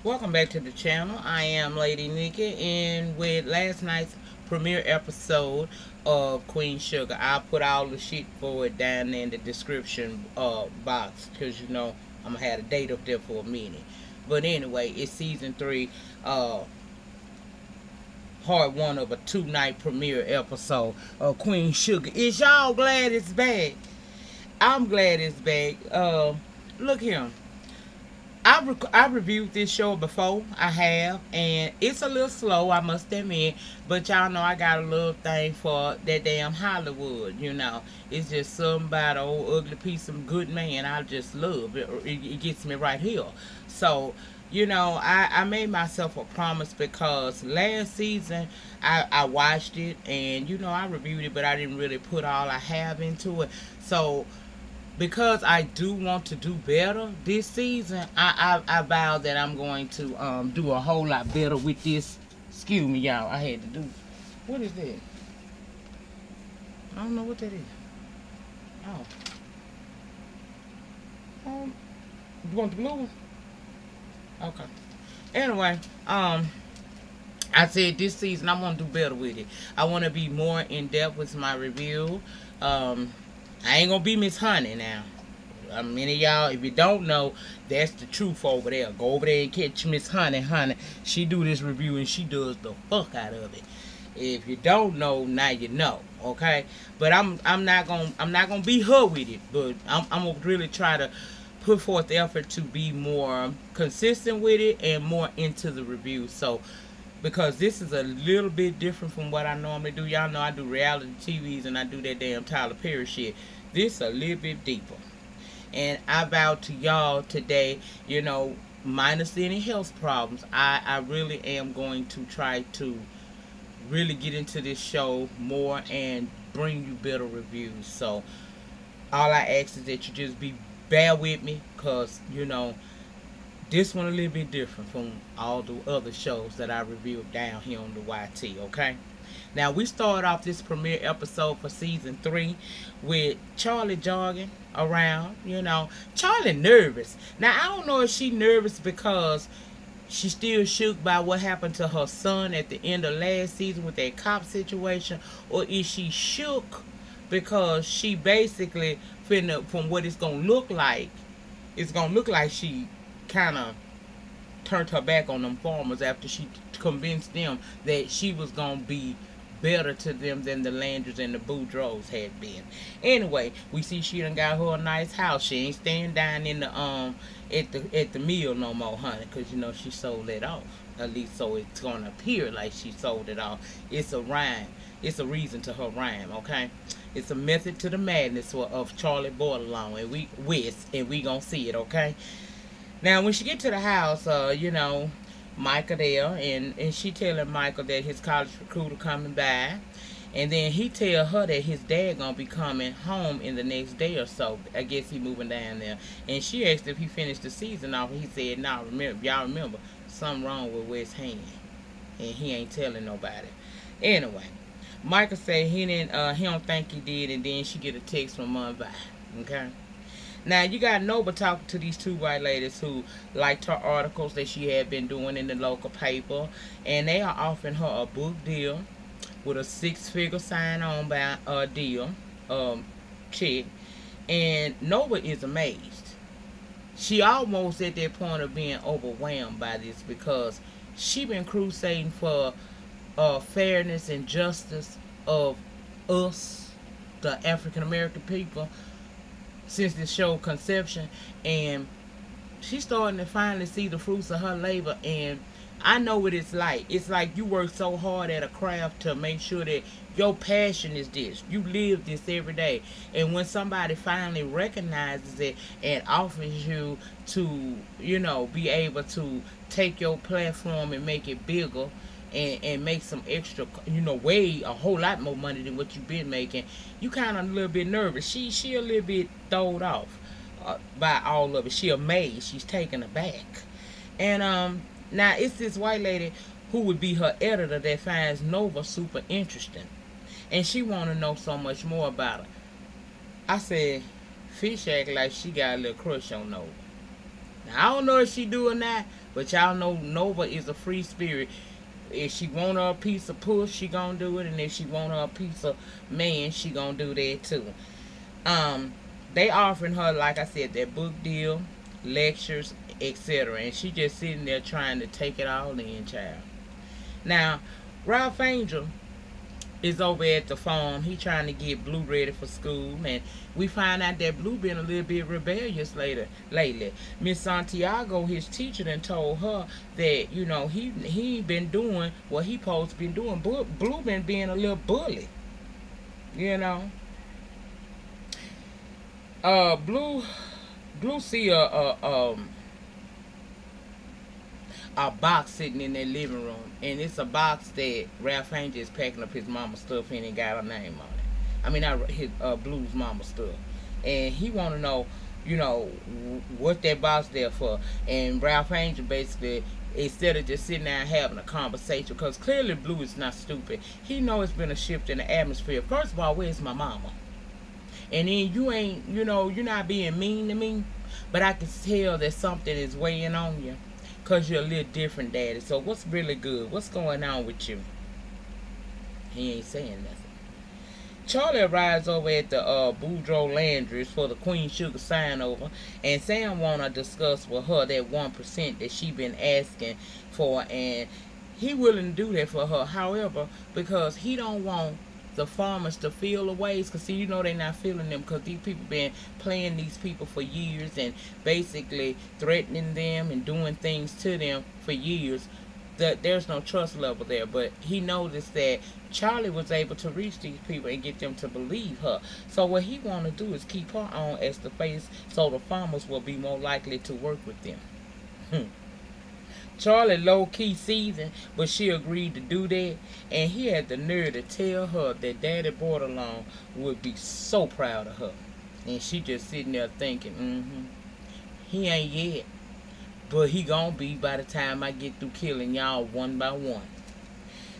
Welcome back to the channel. I am Lady Nikki, and with last night's premiere episode of Queen Sugar, I'll put all the shit for it down in the description box because I'm gonna have a date up there for a minute. But anyway, it's season 3, uh, part 1 of a 2-night premiere episode of Queen Sugar. Is y'all glad it's back? I'm glad it's back. Look here. I reviewed this show before. I have, and it's a little slow, I must admit. But y'all know I got a little thing for that damn Hollywood. It's just something about an old ugly piece of good man I just love. It gets me right here. So, I made myself a promise because last season I watched it and I reviewed it, but I didn't really put all I have into it. So because I do want to do better this season, I vow that I'm going to do a whole lot better with this. Excuse me, y'all. I had to do. What is that? I don't know what that is. Oh. You want the blue one? Okay. Anyway, I said this season I want to do better with it. I want to be more in depth with my review. I ain't gonna be Miss Honey now. Many of y'all, if you don't know, that's the truth over there. Go over there and catch Miss Honey. Honey, she do this review and she does the fuck out of it. If you don't know, now you know. Okay, but I'm not gonna be her with it. But I'm gonna really try to put forth the effort to be more consistent with it and more into the review. So because this is a little bit different from what I normally do. Y'all know I do reality TVs and I do that damn Tyler Perry shit. This is a little bit deeper. And I vow to y'all today, minus any health problems, I really am going to try to really get into this show more and bring you better reviews. So all I ask is that you just bear with me because, this one a little bit different from all the other shows that I reviewed down here on the YT, okay? Now, we start off this premiere episode for season 3 with Charlie jogging around, Charlie nervous. Now, I don't know if she nervous because she's still shook by what happened to her son at the end of last season with that cop situation, or is she shook because she basically, from what it's going to look like, she kind of turned her back on them farmers after she convinced them that she was going to be better to them than the Landers and the Boudreaux had been. Anyway, we see she done got her a nice house. She ain't staying down in the at the mill no more, honey, because she sold it off. At least so it's gonna appear like she sold it off. It's a rhyme. It's a reason to her rhyme, okay? It's a method to the madness of Charlie Bordelon and we gonna see it, okay? Now, when she get to the house, Michael there, and she telling Michael that his college recruiter coming by, and then he tell her that his dad gonna be coming home in the next day or so. I guess he moving down there, and she asked if he finished the season off. He said, "Nah, y'all remember something wrong with West Hand, and he ain't telling nobody." Anyway, Michael said he don't think he did, and then she get a text from Mom. Okay. Now, you got Nova talking to these two white ladies who liked her articles that she had been doing in the local paper, and they are offering her a book deal with a 6-figure sign-on by deal check, and Nova is amazed. She almost at that point of being overwhelmed by this because she been crusading for fairness and justice of us, the African American people, since the show conception, and she's starting to finally see the fruits of her labor. And I know what it's like. It's like you work so hard at a craft to make sure that your passion is this. You live this every day. And when somebody finally recognizes it and offers you to, be able to take your platform and make it bigger and make some extra, way a whole lot more money than what you've been making, you kind of a little bit nervous. She a little bit throwed off by all of it. She amazed. She's taken aback. And now it's this white lady who would be her editor that finds Nova super interesting, and she want to know so much more about her. I said, Fish act like she got a little crush on Nova. I don't know if she do or not, but y'all know Nova is a free spirit. If she want her a piece of puss, she gonna do it, and if she want her a piece of man, she gonna do that too. Um, they offering her, like I said, that book deal, lectures, etc., and she just sitting there trying to take it all in, child. Now, Ralph Angel is over at the farm. He trying to get Blue ready for school, and we find out that Blue been a little bit rebellious lately. Miss Santiago, his teacher, done told her that he ain't been doing what he supposed to be doing. Blue been being a little bully, you know. Blue see a box sitting in their living room, and it's a box that Ralph Angel is packing up his mama's stuff in and got her name on it. I mean, not his Blue's mama stuff, and he want to know, what that box there for. And Ralph Angel basically, instead of just sitting there and having a conversation, because clearly Blue is not stupid. He know it's been a shift in the atmosphere. First of all, where's my mama? And then you ain't, you're not being mean to me, but I can tell that something is weighing on you. Because you're a little different, Daddy. So what's really good? What's going on with you? He ain't saying nothing. Charlie arrives over at the Boudreaux Landry's for the Queen Sugar sign-over. And Sam want to discuss with her that 1% that she been asking for. And he willing to do that for her. However, because he don't want the farmers to feel the ways, because see, they're not feeling them, because these people been playing these people for years and basically threatening them and doing things to them for years. That there's no trust level there. But he noticed that Charlie was able to reach these people and get them to believe her. So what he want to do is keep her on as the face, so the farmers will be more likely to work with them. Charlie low-key seasoned, but she agreed to do that, and he had the nerve to tell her that Daddy Bordelon would be so proud of her. And she just sitting there thinking, he ain't yet, but he gonna be by the time I get through killing y'all one by one.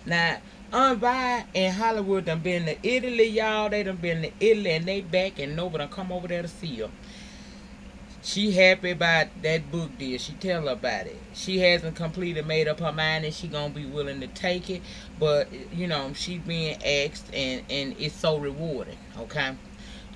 Now, Aunt Vi and Hollywood done been to Italy, y'all. They done been to Italy, and they back, and nobody done come over there to see her. She happy about that book deal. She tell her about it. She hasn't completely made up her mind and she gonna be willing to take it. But, she being asked, and it's so rewarding, okay?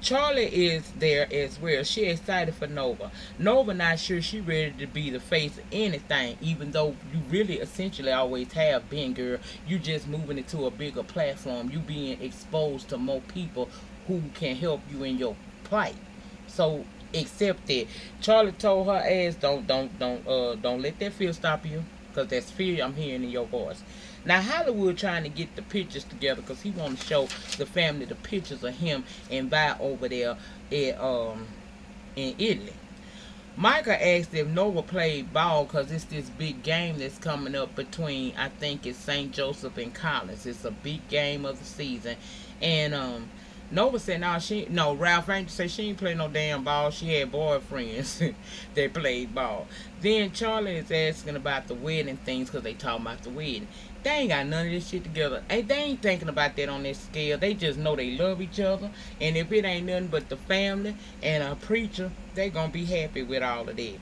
Charlie is there as well. She excited for Nova. Nova not sure she ready to be the face of anything, even though you really essentially always have been, girl. You just moving into a bigger platform. You being exposed to more people who can help you in your plight. So accept it. Charlie told her ass, don't let that fear stop you, because that's fear I'm hearing in your voice. Now Hollywood trying to get the pictures together, because he want to show the family the pictures of him and Vi over there in Italy. Micah asked if Nova played ball, because it's this big game that's coming up between, I think it's St. Joseph and Collins. It's a big game of the season. And Nova said, Ralph Angel said she ain't play no damn ball. She had boyfriends that played ball. Then Charlie is asking about the wedding things, because they talking about the wedding. They ain't got none of this shit together. They ain't thinking about that on this scale. They just know they love each other. And if it ain't nothing but the family and a preacher, they gonna be happy with all of that.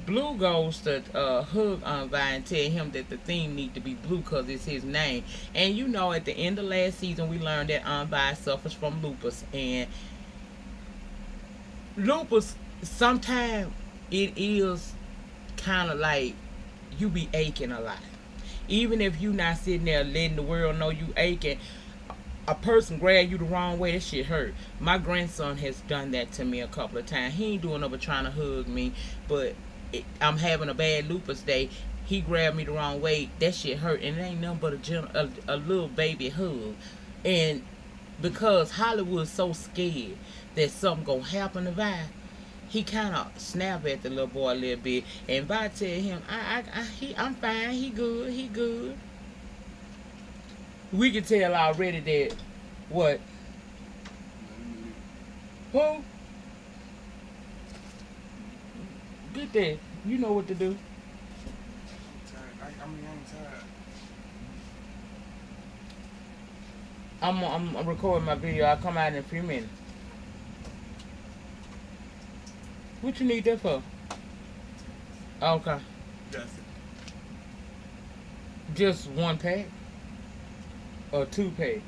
Blue goes to hug Aunt Vi and tell him that the theme need to be blue because it's his name. And at the end of last season, we learned that Aunt Vi suffers from lupus. And lupus, sometimes it is kind of like you be aching a lot. Even if you not sitting there letting the world know you aching, a person grab you the wrong way, that shit hurt. My grandson has done that to me a couple of times. He ain't doing nothing but trying to hug me, but I'm having a bad lupus day. He grabbed me the wrong way. That shit hurt, and it ain't nothing but a little baby hug. And because Hollywood's so scared that something gonna happen to Vi, he kind of snap at the little boy a little bit. And Vi tell him, I'm fine. He good. We can tell already that what? Who? Get that. You know what to do. I'm tired. I'm recording my video. I'll come out in a few minutes. What you need that for? Okay. That's it. Just one pack or two pack?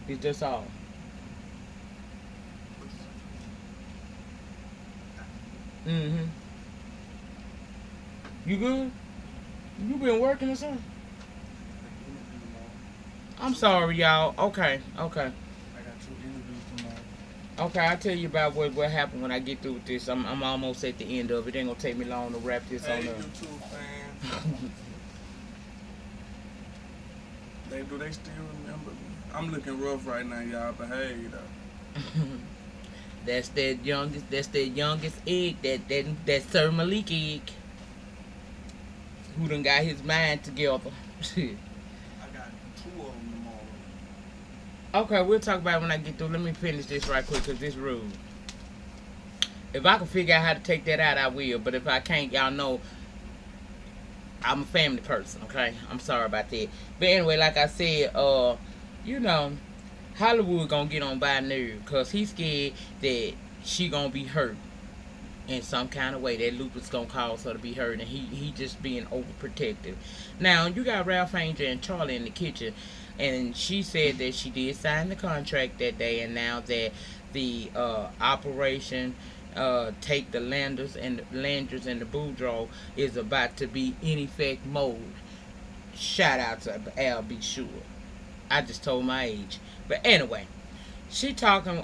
It's just all. Mm-hmm. You good? You been working or something? I'm sorry, y'all. Okay, okay. I got 2 interviews tomorrow. Okay, I'll tell you about what happened when I get through with this. I'm almost at the end of it. It ain't gonna take me long to wrap this Hey, on up. YouTube fans. They still remember me. I'm looking rough right now, y'all, but hey, though. That's that youngest egg, that Sir Malik egg, who done got his mind together. I got 2 of them tomorrow. Okay, we'll talk about it when I get through. Let me finish this right quick because this rude. If I can figure out how to take that out, I will. But if I can't, y'all know I'm a family person, okay? I'm sorry about that. But anyway, like I said, you know, Hollywood gonna get on by nerve because he's scared that she gonna be hurt in some kind of way. That lupus gonna cause her to be hurt, and he just being overprotective. Now you got Ralph Angel and Charlie in the kitchen, and she said that she did sign the contract that day, and now that the operation take the Landers and the Boudreaux is about to be in effect mode. Shout out to Al B. Sure. I just told my age. But anyway, she talking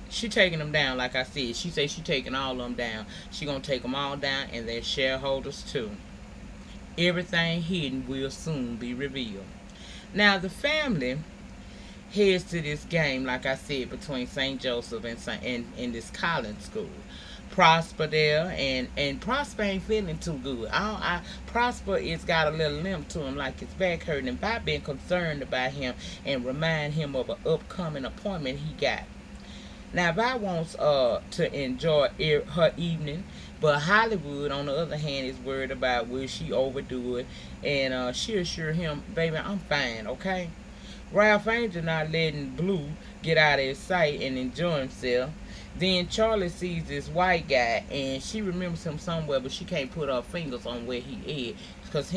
she taking them down like I said. She say she taking all of them down. She gonna take them all down and their shareholders too. Everything hidden will soon be revealed. Now the family heads to this game, like I said, between St. Joseph and this Collins school. Prosper there, and Prosper ain't feeling too good. Prosper is got a little limp to him, like his back hurting. And I've been concerned about him and remind him of an upcoming appointment he got. Now, Vi wants to enjoy her evening, but Hollywood, on the other hand, is worried about will she overdo it, and she assure him, baby, I'm fine, okay? Ralph Angel not letting Blue get out of his sight and enjoy himself. Then Charlie sees this white guy, and she remembers him somewhere, but she can't put her fingers on where he is, because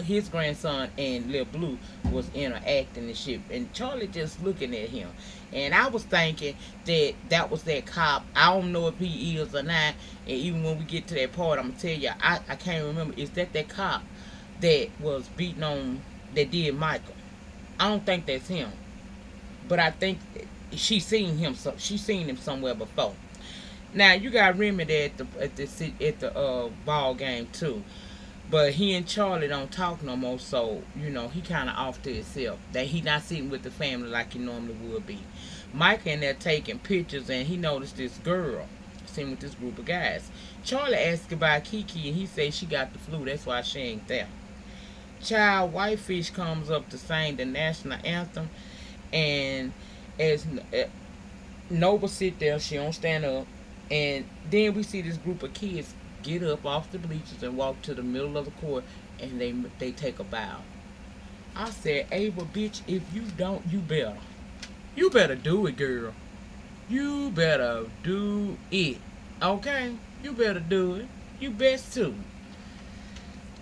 his grandson and little Blue was interacting and shit, and Charlie just looking at him. And I was thinking that was that cop. I don't know if he is or not, and even when we get to that part, I'm gonna tell you, I can't remember. Is that cop that was beating on, that did Michael? I don't think that's him, but I think she seen him. So she seen him somewhere before. Now you got Remy there at the ball game too, but he and Charlie don't talk no more. So you know he kind of off to himself. That he not sitting with the family like he normally would be. Mike in there taking pictures, and he noticed this girl sitting with this group of guys. Charlie asked about Kiki, and he said she got the flu. That's why she ain't there. Child Whitefish comes up to sing the national anthem, and as Nova sit there, she don't stand up, and then we see this group of kids get up off the bleachers and walk to the middle of the court, and they take a bow. I said, Ava, bitch, if you don't, you better do it, girl. You better do it, okay? You better do it. You best to.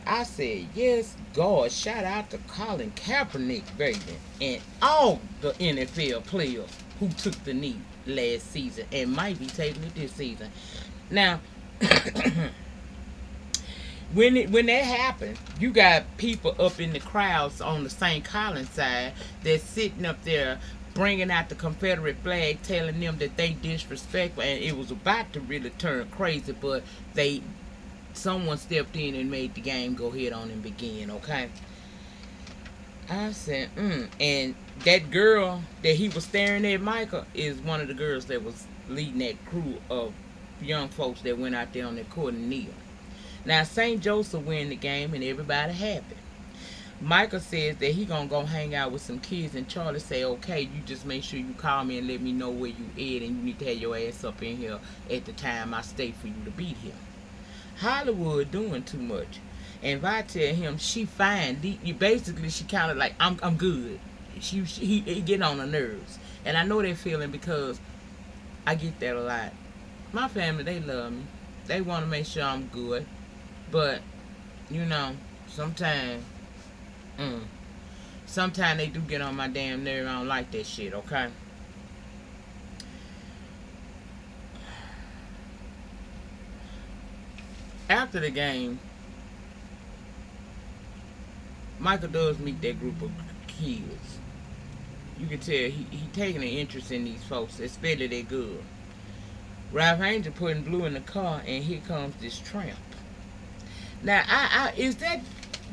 I said, yes, God, shout out to Colin Kaepernick, baby, and all the NFL players who took the knee last season and might be taking it this season. Now, when that happened, you got people up in the crowds on the St. Collins side that's sitting up there bringing out the Confederate flag, telling them that they disrespectful, and it was about to really turn crazy, but someone stepped in and made the game go ahead on and begin, okay? I said, and that girl that he was staring at, Michael, is one of the girls that was leading that crew of young folks that went out there on that court and kneel. Now, St. Joseph win the game and everybody happy. Michael says that he gonna go hang out with some kids, and Charlie say, okay, you just make sure you call me and let me know where you at, and you need to have your ass up in here at the time I stay for you to beat him. Hollywood doing too much, and if I tell him she fine, basically she kind of like I'm good. He getting on her nerves, and I know that feeling because I get that a lot. My family, they love me. They want to make sure I'm good. But, you know, sometimes, mm, sometimes they do get on my damn nerve. I don't like that shit, okay? After the game, Michael does meet that group of kids. You can tell he taking an interest in these folks, especially they good. Ralph Angel putting Blue in the car, and here comes this tramp. Now, is that,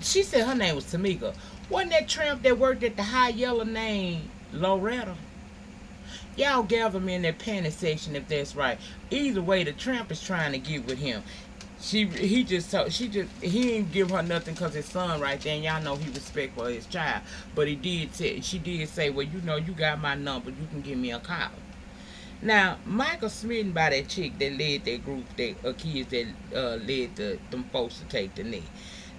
she said her name was Tamika. Wasn't that tramp that worked at the High Yellow named Loretta? Y'all gather me in that panic section if that's right. Either way, the tramp is trying to get with him. He didn't give her nothing because his son right there, and y'all know he respectful of his child. But she did say, well, you know, you got my number, you can give me a call. Now, Michael smitten by that chick that led that group, that kids that led them folks to take the knee.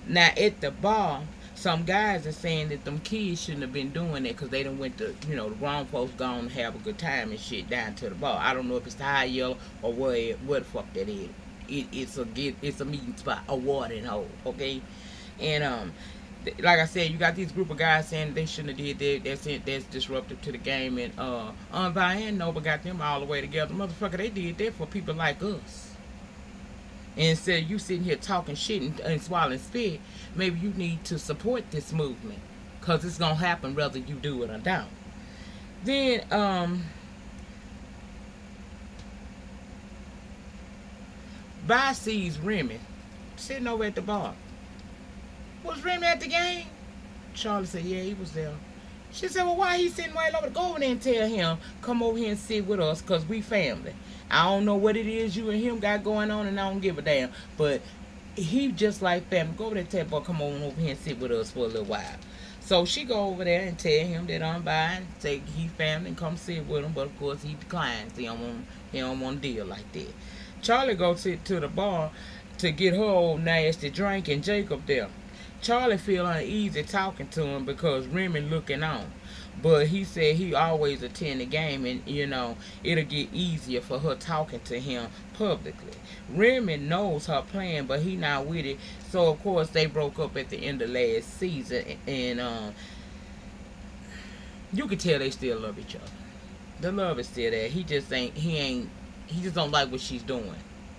Now, at the bar, some guys are saying that them kids shouldn't have been doing that because they done went to, you know, the wrong folks gone to have a good time and shit down to the bar. I don't know if it's the High Yellow or what the fuck that is. It's a meeting spot, a watering hole, okay? And like I said, you got these group of guys saying they shouldn't have did that. That's disruptive to the game. And Envy and Nova got them all the way together. Motherfucker, they did that for people like us. And instead of you sitting here talking shit and swallowing spit, maybe you need to support this movement, because it's gonna happen whether you do it or don't. Then Vi sees Remy sitting over at the bar. Was Remy at the game? Charlie said, yeah, he was there. She said, well, why he sitting right over? Go over there and tell him, come over here and sit with us, because we family. I don't know what it is you and him got going on, and I don't give a damn. But he just like family. Go over there and tell boy, come over here and sit with us for a little while. So she go over there and tell him that I'm buying, say he family, and come sit with him. But of course he declines. He don't want to deal like that. Charlie goes to the bar to get her old nasty drink, and Jacob there. Charlie feel uneasy talking to him because Remy looking on. But he said he always attend the game, and, you know, it'll get easier for her talking to him publicly. Remy knows her plan, but he not with it. So, of course, they broke up at the end of last season, and you can tell they still love each other. The love is still there. He just don't like what she's doing.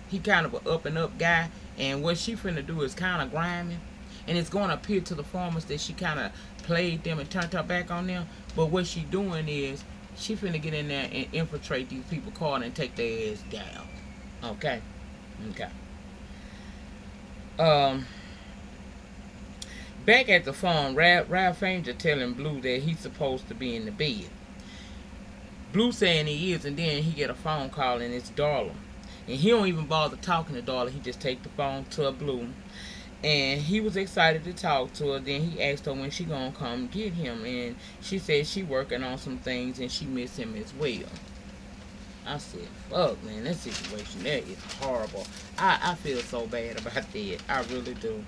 He kind of an up and up guy, and what she finna do is kind of grimy. And it's going to appear to the farmers that she kind of played them and turned her back on them. But what she doing is she finna get in there and infiltrate these people's car and take their ass down. Okay? Okay. Back at the farm, Ralph Angel telling Blue that he's supposed to be in the bed. Blue saying he is, and then he get a phone call, and it's Darla. And he don't even bother talking to Darla. He just take the phone to Blue. And he was excited to talk to her. Then he asked her when she gonna come get him. And she said she working on some things and she miss him as well. I said, fuck, man, that situation there is horrible. I feel so bad about that. I really do.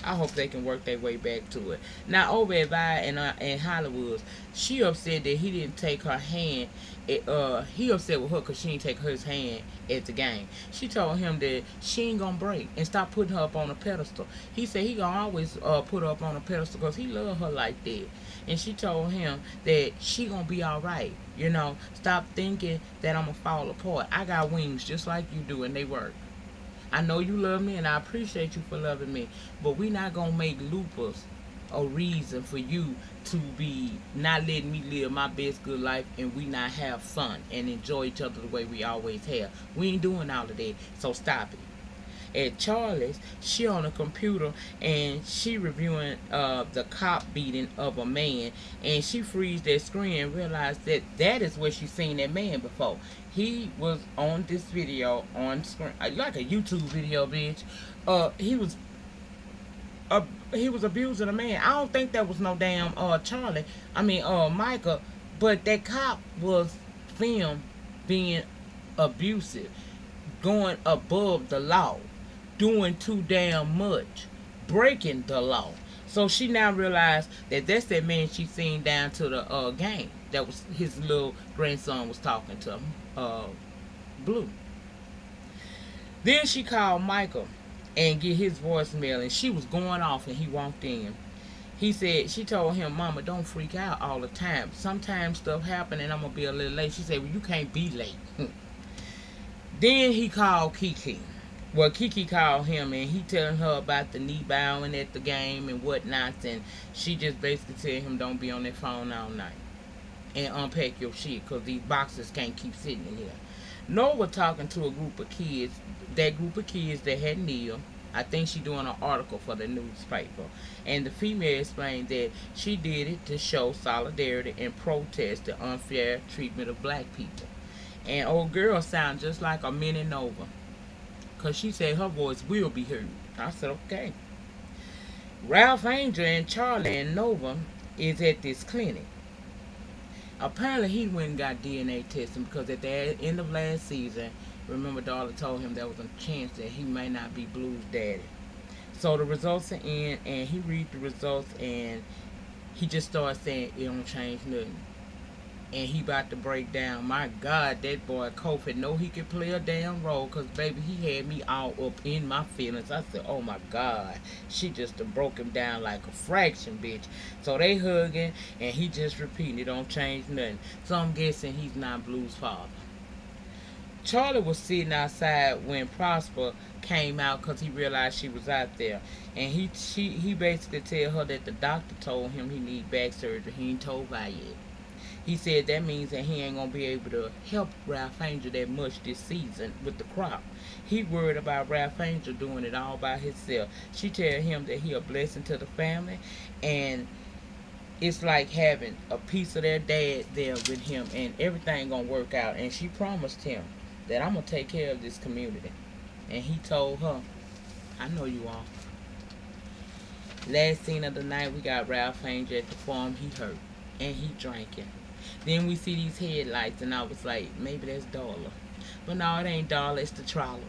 I hope they can work their way back to it. Now, over at Vi and Hollywood, she upset that he didn't take her hand. He upset with her because she didn't take his hand at the game. She told him that she ain't gonna break and stop putting her up on a pedestal. He said he gonna always put her up on a pedestal because he love her like that. And she told him that she gonna be all right. You know, stop thinking that I'm gonna fall apart. I got wings just like you do, and they work. I know you love me, and I appreciate you for loving me, but we not gonna make lupus a reason for you to be not letting me live my best good life, and we not have fun and enjoy each other the way we always have. We ain't doing all of that, so stop it. At Charlie's, she on a computer and she reviewing the cop beating of a man, and she frees that screen and realized that is where she seen that man before. He was on this video on screen, like a YouTube video, bitch. He was abusing a man. I don't think that was no damn Charlie. I mean Michael, but that cop was filmed being abusive, going above the law, doing too damn much, breaking the law. So she now realized that that's that man she seen down to the game. That was his little grandson was talking to Blue. Then she called Michael and get his voicemail, and she was going off, and he walked in. He said, she told him, Mama, don't freak out all the time. Sometimes stuff happen and I'm going to be a little late. She said, well, you can't be late. Then he called Kiki. Well, Kiki called him, and he telling her about the knee bowing at the game and whatnot. And she just basically said him, don't be on that phone all night. And unpack your shit, because these boxes can't keep sitting in here. Noah talking to a group of kids. That group of kids that had Neil. I think she doing an article for the newspaper. And the female explained that she did it to show solidarity and protest the unfair treatment of black people. And old girl sound just like a mini Nova. Because she said her voice will be heard. I said, okay. Ralph Angel and Charlie and Nova is at this clinic. Apparently he went and got DNA testing because at the end of last season, remember Darla told him there was a chance that he may not be Blue's daddy. So the results are in, and he read the results, and he just started saying it don't change nothing. And he about to break down. My God, that boy Kofi know he could play a damn role, because baby, he had me all up in my feelings. I said, oh my God, she just broke him down like a fraction, bitch. So they hugging, and he just repeating it don't change nothing. So I'm guessing he's not Blue's father. Charlie was sitting outside when Prosper came out because he realized she was out there, and he basically tell her that the doctor told him he need back surgery. He ain't told her yet. He said that means that he ain't gonna be able to help Ralph Angel that much this season with the crop. He worried about Ralph Angel doing it all by himself. She tell him that he a blessing to the family, and it's like having a piece of their dad there with him, and everything gonna work out. And she promised him that I'm gonna take care of this community. And he told her, I know you are. Last scene of the night, we got Ralph Angel at the farm. He hurt, and he drinking. Then we see these headlights, and I was like, maybe that's Darla. But no, it ain't Darla, it's the trolley.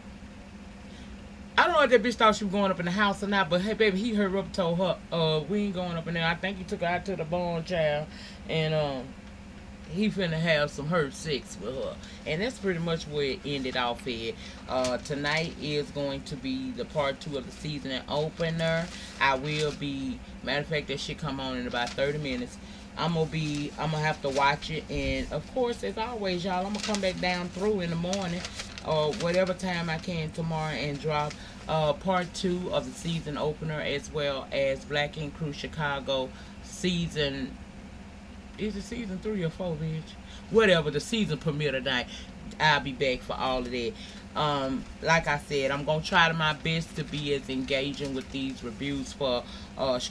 I don't know if that bitch thought she was going up in the house or not, but hey, baby, he hurried up and told her, we ain't going up in there. I think he took her out to the barn, child, and he finna have some hurt sex with her. And that's pretty much where it ended off at. Tonight is going to be the part 2 of the season opener. I will be, matter of fact, that shit come on in about 30 minutes. I'm gonna have to watch it, and of course, as always, y'all, I'm gonna come back down through in the morning or whatever time I can tomorrow and drop part 2 of the season opener, as well as Black Ink Crew Chicago season. Is it season 3 or 4, bitch? Whatever, the season premiere tonight. I'll be back for all of that. Like I said, I'm gonna try my best to be as engaging with these reviews for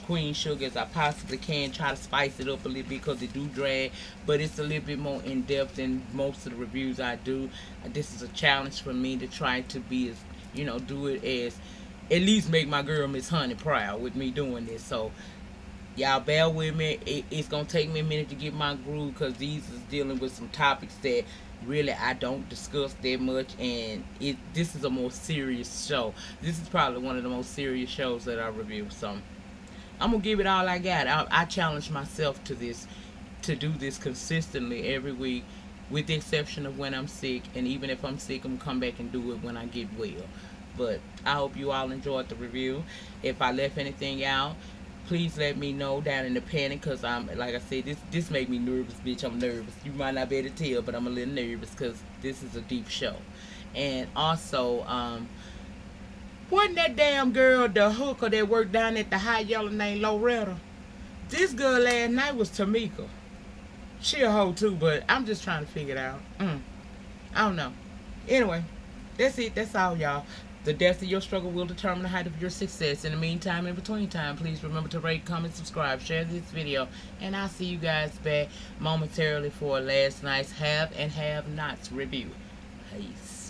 Queen Sugar as I possibly can. Try to spice it up a little bit because it do drag, but it's a little bit more in depth than most of the reviews I do. This is a challenge for me to try to be as, do it as, at least make my girl Miss Honey proud with me doing this. So y'all bear with me. It's gonna take me a minute to get my groove, because these is dealing with some topics that really I don't discuss that much, and this is a more serious show. This is probably one of the most serious shows that I review. So I'm gonna give it all I got. I challenge myself to do this consistently every week, with the exception of when I'm sick. And even if I'm sick, I'm gonna come back and do it when I get well. But I hope you all enjoyed the review. If I left anything out, please let me know down in the panic, because I'm, like I said, this make me nervous, bitch. I'm nervous. You might not be able to tell, but I'm a little nervous because this is a deep show. And also, wasn't that damn girl, the hooker that worked down at the High Yellow, named Loretta? This girl last night was Tamika. She a hoe too, but I'm just trying to figure it out. I don't know. Anyway, that's it. That's all, y'all. The depth of your struggle will determine the height of your success. In the meantime, in between time, please remember to rate, comment, subscribe, share this video, and I'll see you guys back momentarily for last night's Have and Have Nots review. Peace.